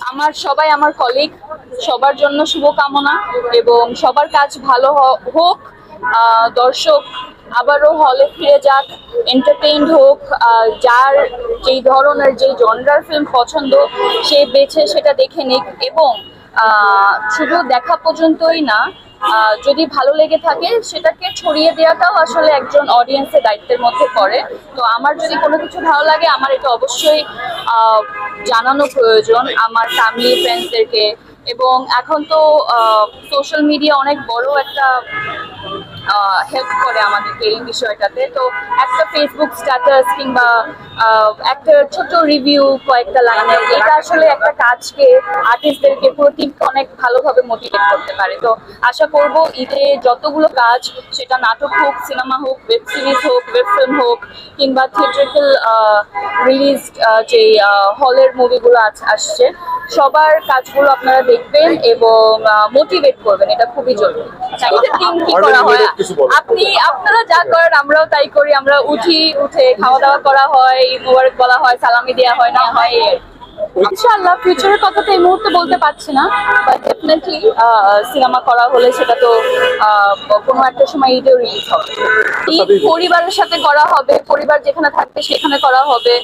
আমার সবাই আমার কলিগ, সবার জন্য শুভকামনা এবং সবার কাজ ভালো হোক। দর্শক আবারও হলে ফিরে যাক, এন্টারটেইনড হোক। যার যেই ধরনের যেই জনরার ফিল্ম পছন্দ সে বেছে সেটা দেখে নিক এবং শুধু দেখা পর্যন্তই না, যদি ভালো লেগে থাকে সেটাকে ছড়িয়ে দেওয়াটাও আসলে একজন অডিয়েন্সের দায়িত্বের মধ্যে পড়ে। তো আমার যদি কোনো কিছু ভালো লাগে আমার এটা অবশ্যই জানানো প্রয়োজন আমার ফ্যামিলি ফ্রেন্ডসদেরকে। এবং এখন তো সোশ্যাল মিডিয়া অনেক বড় একটা হেল্প করে আমাদেরকে এই বিষয়টাতে। তো একটা ফেসবুক স্ট্যাটাস কিংবা একটা ছোট রিভিউ কয়েকটা লাইনে, এটা আসলে একটা কাজকে আর্টিস্টদেরকে পুরো টিমকে অনেক ভালোভাবে মোটিভেট করতে পারে। তো আশা করব ঈদে যতগুলো কাজ, সেটা নাটক হোক, সিনেমা হোক, ওয়েব সিরিজ হোক, ওয়েব ফিল্ম হোক, কিংবা থিয়েট্রিক্যাল রিলিজ যে হলের মুভিগুলো আসছে, সবার কাজগুলো আপনারা দেখবেন এবং মোটিভেট করবেন, এটা খুবই জরুরি। টিম কি করা হয়, আপনারা যা করেন আমরাও তাই করি। আমরা উঠে খাওয়া দাওয়া করা হয়, ঈদ মোবারক বলা হয়, সালামি দেওয়া হয় না হয়। ইনশাআল্লাহ ফিউচারের কথা তো এই মুহূর্তে বলতে পারছি না, বাট ডেফিনেটলি সিনেমা করা হলে সেটা তো কোনো একটা সময় ঈদেও রিলিজ হবে। ঈদ পরিবারের সাথে করা হবে, পরিবার যেখানে থাকবে সেখানে করা হবে,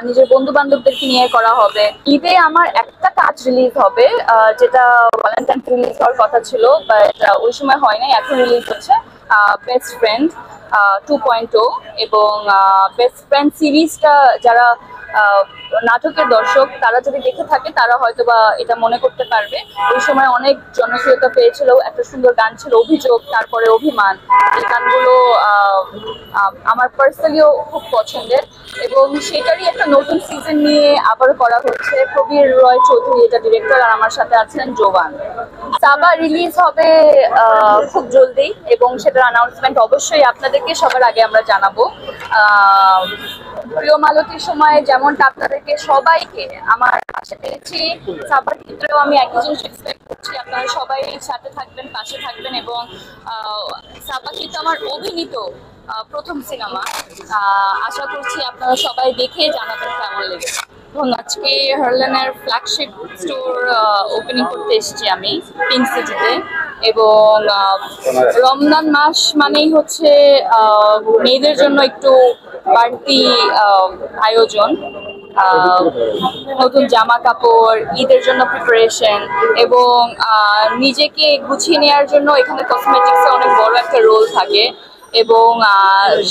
নিজের বন্ধু বান্ধবদেরকে নিয়ে করা হবে। ঈদে আমার একটা কাজ রিলিজ হবে, যেটা ভ্যালেন্টাইন রিলিজ হওয়ার কথা ছিল, বাট ওই সময় হয় নাই, এখন রিলিজ হচ্ছে বেস্ট ফ্রেন্ড 2.0। এবং বেস্ট ফ্রেন্ড সিরিজটা যারা নাটকের দর্শক তারা যদি দেখে থাকে তারা হয়তো বা এটা মনে করতে পারবে। ওই সময় অনেক জনপ্রিয়তা পেয়েছিল, একটা সুন্দর গান ছিল অভিযোগ, তারপরে অভিমান। এই গানগুলো আমার পার্সোনালিও খুব পছন্দের এবং সেটারই একটা নতুন সিজন নিয়ে আবার করা হচ্ছে। প্রবীর রয় চৌধুরী এটা ডিরেক্টর, আর আমার সাথে আছেন জোবান। সাবা রিলিজ হবে খুব জলদি এবং সেটার অ্যানাউন্সমেন্ট অবশ্যই আপনাদেরকে সবার আগে আমরা জানাবো। প্রিয় মালতীর সময় যেমনটা আপনাদেরকে সবাইকে আমার পাশে পেয়েছি, সাবার ক্ষেত্রেও আমি একই জিনিস এক্সপেক্ট করছি। আপনারা সবাই সাথে থাকবেন, পাশে থাকবেন এবং সাবা কিন্তু আমার অভিনীত প্রথম সিনেমা। আশা করছি আপনারা সবাই দেখে জানাবেন কেমন লেগেছে। আজকে হারল্যানের ফ্ল্যাগশিপ স্টোর ওপেনিং করতে এসেছি আমি পিঙ্ক সিটিতে। এবং রমজান মাস মানেই হচ্ছে মেয়েদের জন্য একটু বাড়তি আয়োজন, নতুন জামা কাপড়, ঈদের জন্য প্রিপারেশন এবং নিজেকে গুছিয়ে নেওয়ার জন্য এখানে কসমেটিক্সে অনেক বড় একটা রোল থাকে। এবং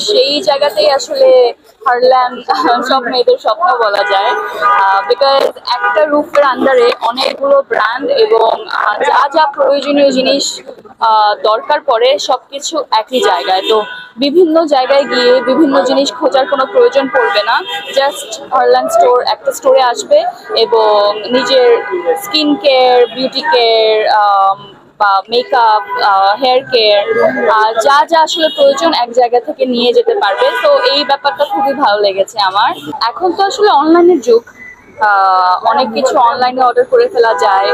সেই জায়গাতেই আসলে হারল্যান সব মেয়েদের স্বপ্ন বলা যায়, বিকজ একটা রুফের আন্ডারে অনেকগুলো ব্র্যান্ড এবং যা যা প্রয়োজনীয় জিনিস দরকার পড়ে সবকিছু একই জায়গায়। তো বিভিন্ন জায়গায় গিয়ে বিভিন্ন জিনিস খোঁজার কোনো প্রয়োজন পড়বে না, জাস্ট হারল্যান স্টোর একটা স্টোরে আসবে এবং নিজের স্কিন কেয়ার, বিউটি কেয়ার বা মেকআপ, হেয়ার কেয়ার, যা যা আসলে প্রয়োজন এক জায়গা থেকে নিয়ে যেতে পারবে। তো এই ব্যাপারটা খুবই ভালো লেগেছে আমার। এখন তো আসলে অনলাইনের যুগ, অনেক কিছু অনলাইনে অর্ডার করে ফেলা যায়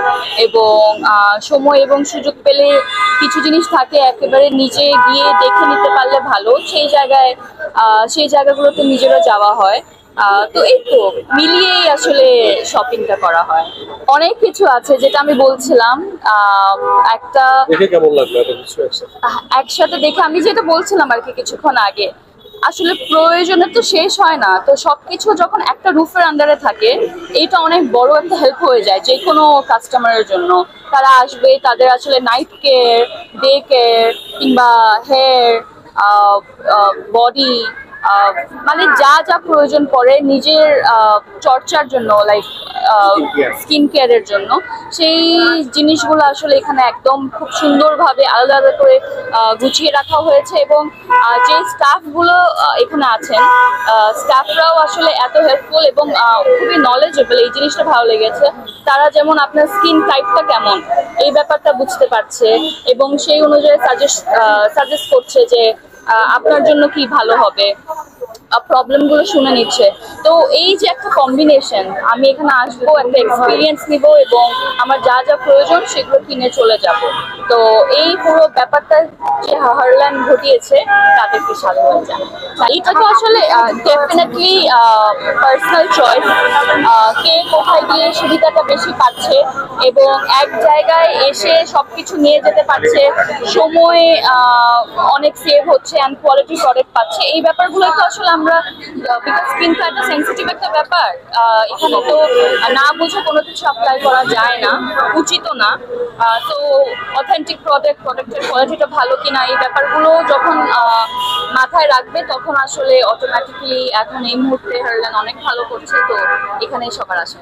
এবং সময় এবং সুযোগ পেলে কিছু জিনিস থাকে একেবারে নিজে গিয়ে দেখে নিতে পারলে ভালো, সেই জায়গাগুলোতে নিজেরা যাওয়া হয়। তো এই তো মিলিয়েই আসলে শপিংটা করা হয়। অনেক কিছু আছে যেটা আমি বলছিলাম, একটা একসাথে দেখে আমি যেটা বলছিলাম আর কি কিছুক্ষণ আগে, আসলে প্রয়োজনে তো শেষ হয় না। তো সবকিছু যখন একটা রুফের আন্ডারে থাকে এইটা অনেক বড় একটা হেল্প হয়ে যায় যে কোনো কাস্টমারের জন্য। তারা আসবে, তাদের আসলে নাইট কেয়ার, ডে কেয়ার কিংবা হেয়ার, বডি, মানে যা যা প্রয়োজন পড়ে নিজের চর্চার জন্য, লাইক স্কিন কেয়ারের জন্য, সেই জিনিসগুলো আসলে এখানে একদম খুব সুন্দরভাবে আলাদা আলাদা করে গুছিয়ে রাখা হয়েছে। এবং যে স্টাফগুলো এখানে আছেন, স্টাফরাও আসলে এত হেল্পফুল এবং খুবই নলেজেবল, এই জিনিসটা ভালো লেগেছে। তারা যেমন আপনার স্কিন টাইপটা কেমন এই ব্যাপারটা বুঝতে পারছে এবং সেই অনুযায়ী সাজেস্ট করছে যে আপনার জন্য কি ভালো হবে। প্রবলেম গুলো শুনে নিচ্ছে। তো এই যে একটা কম্বিনেশন, আমি এখানে আসবো, একটা এক্সপিরিয়েন্স নিব এবং আমার যা যা প্রয়োজন সেগুলো কিনে চলে যাব। তো এই পুরো ব্যাপারটা যে হারল্যান্ড ঘটিয়েছে তাদেরকে সাধুবাদ জানাই। এটা তো আসলে ডেফিনেটলি পার্সোনাল চয়েস, কে কোথায় গিয়ে সুবিধাটা বেশি পাচ্ছে এবং এক জায়গায় এসে সবকিছু নিয়ে যেতে পারছে, সময় অনেক সেভ হচ্ছে অ্যান্ড কোয়ালিটি প্রোডাক্ট পাচ্ছে। এই ব্যাপারগুলো তো আসলে আমরা, বিকজ স্কিন তো একটা সেন্সিটিভ একটা ব্যাপার, এখানে তো না বুঝে কোনো কিছু অ্যাপ্লাই করা যায় না, উচিতও না। তো অথেন্টিক প্রোডাক্টের কোয়ালিটিটা ভালো কিনা এই ব্যাপারগুলো যখন মাথায় রাখবে তখন আসলে অটোমেটিকলি এখন এই মুহূর্তে হারল্যান্ড অনেক ভালো করছে। তো এখানেই সবার আসে।